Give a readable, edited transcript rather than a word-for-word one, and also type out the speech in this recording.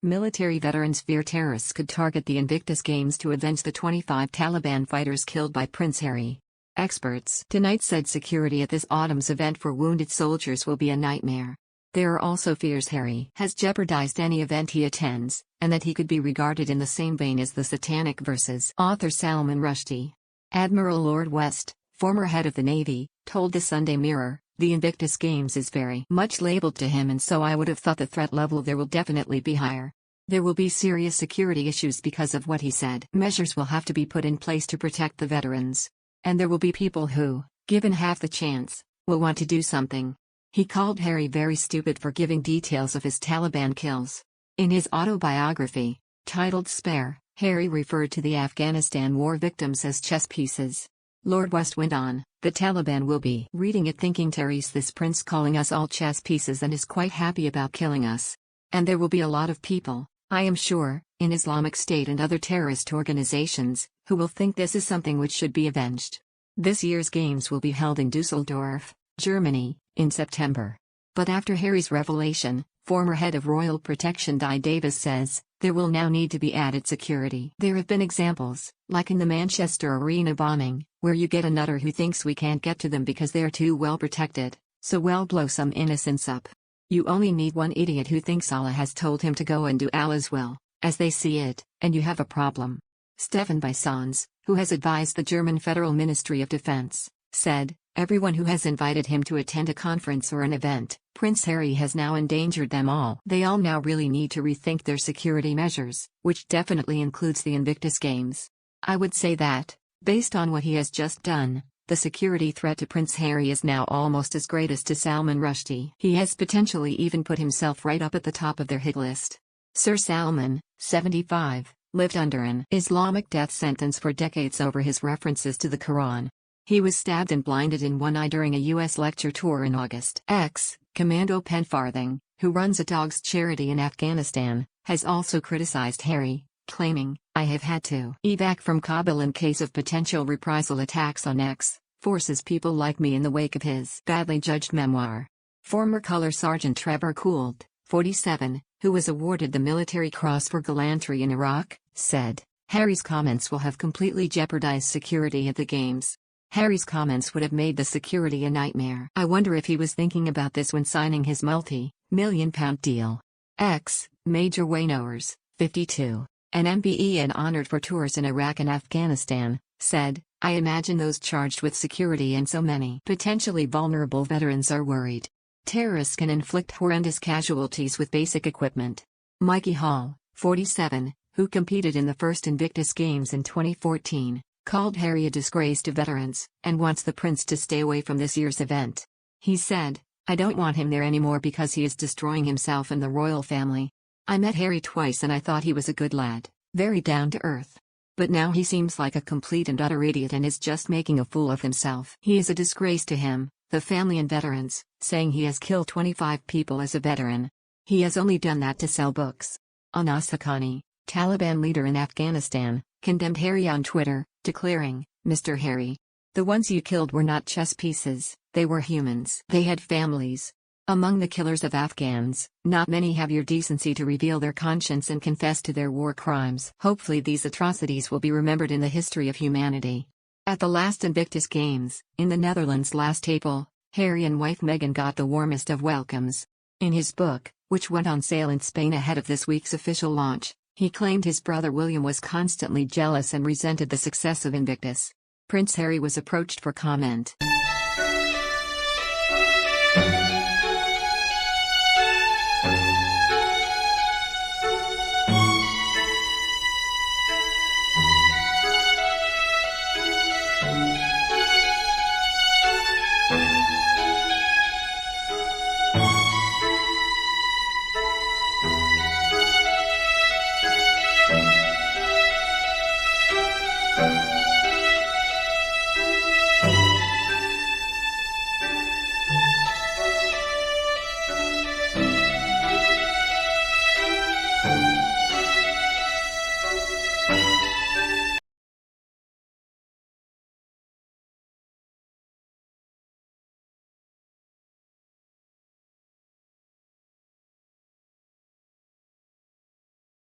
Military veterans fear terrorists could target the Invictus Games to avenge the 25 Taliban fighters killed by Prince Harry. Experts tonight said security at this autumn's event for wounded soldiers will be a nightmare. There are also fears Harry has jeopardized any event he attends, and that he could be regarded in the same vein as the Satanic Verses author Salman Rushdie. Admiral Lord West, former head of the Navy, told the Sunday Mirror, "The Invictus Games is very much labeled to him, and so I would have thought the threat level there will definitely be higher. There will be serious security issues because of what he said. Measures will have to be put in place to protect the veterans. And there will be people who, given half the chance, will want to do something." He called Harry very stupid for giving details of his Taliban kills. In his autobiography, titled Spare, Harry referred to the Afghanistan war victims as chess pieces. Lord West went on, "The Taliban will be reading it thinking Terry's this prince calling us all chess pieces and is quite happy about killing us. And there will be a lot of people, I am sure, in Islamic State and other terrorist organizations, who will think this is something which should be avenged." This year's games will be held in Dusseldorf, Germany, in September. But after Harry's revelation, former head of Royal Protection Di Davis says, there will now need to be added security. There have been examples, like in the Manchester Arena bombing, where you get a nutter who thinks we can't get to them because they're too well protected, so we'll blow some innocents up. You only need one idiot who thinks Allah has told him to go and do Allah's will, as they see it, and you have a problem. Stefan Bisons, who has advised the German Federal Ministry of Defense, said, "Everyone who has invited him to attend a conference or an event, Prince Harry has now endangered them all. They all now really need to rethink their security measures, which definitely includes the Invictus Games. I would say that, based on what he has just done, the security threat to Prince Harry is now almost as great as to Salman Rushdie. He has potentially even put himself right up at the top of their hit list." Sir Salman, 75, lived under an Islamic death sentence for decades over his references to the Quran. He was stabbed and blinded in one eye during a U.S. lecture tour in August. Commando Penfarthing, who runs a dog's charity in Afghanistan, has also criticized Harry, claiming, "I have had to evac from Kabul in case of potential reprisal attacks on X, forces people like me in the wake of his badly judged memoir." Former Colour Sergeant Trevor Gould, 47, who was awarded the Military Cross for gallantry in Iraq, said, "Harry's comments will have completely jeopardized security at the Games. Harry's comments would have made the security a nightmare. I wonder if he was thinking about this when signing his multi-million-pound deal." Major Waynowers, 52, an MBE and honored for tours in Iraq and Afghanistan, said, "I imagine those charged with security and so many potentially vulnerable veterans are worried. Terrorists can inflict horrendous casualties with basic equipment." Mikey Hall, 47, who competed in the first Invictus Games in 2014, called Harry a disgrace to veterans, and wants the prince to stay away from this year's event. He said, "I don't want him there anymore because he is destroying himself and the royal family. I met Harry twice and I thought he was a good lad, very down to earth. But now he seems like a complete and utter idiot and is just making a fool of himself. He is a disgrace to him, the family and veterans, saying he has killed 25 people as a veteran. He has only done that to sell books." Anas Haqqani, Taliban leader in Afghanistan, condemned Harry on Twitter, declaring, "Mr. Harry, the ones you killed were not chess pieces, they were humans. They had families. Among the killers of Afghans, not many have your decency to reveal their conscience and confess to their war crimes. Hopefully these atrocities will be remembered in the history of humanity." At the last Invictus Games, in the Netherlands last April, Harry and wife Meghan got the warmest of welcomes. In his book, which went on sale in Spain ahead of this week's official launch, he claimed his brother William was constantly jealous and resented the success of Invictus. Prince Harry was approached for comment.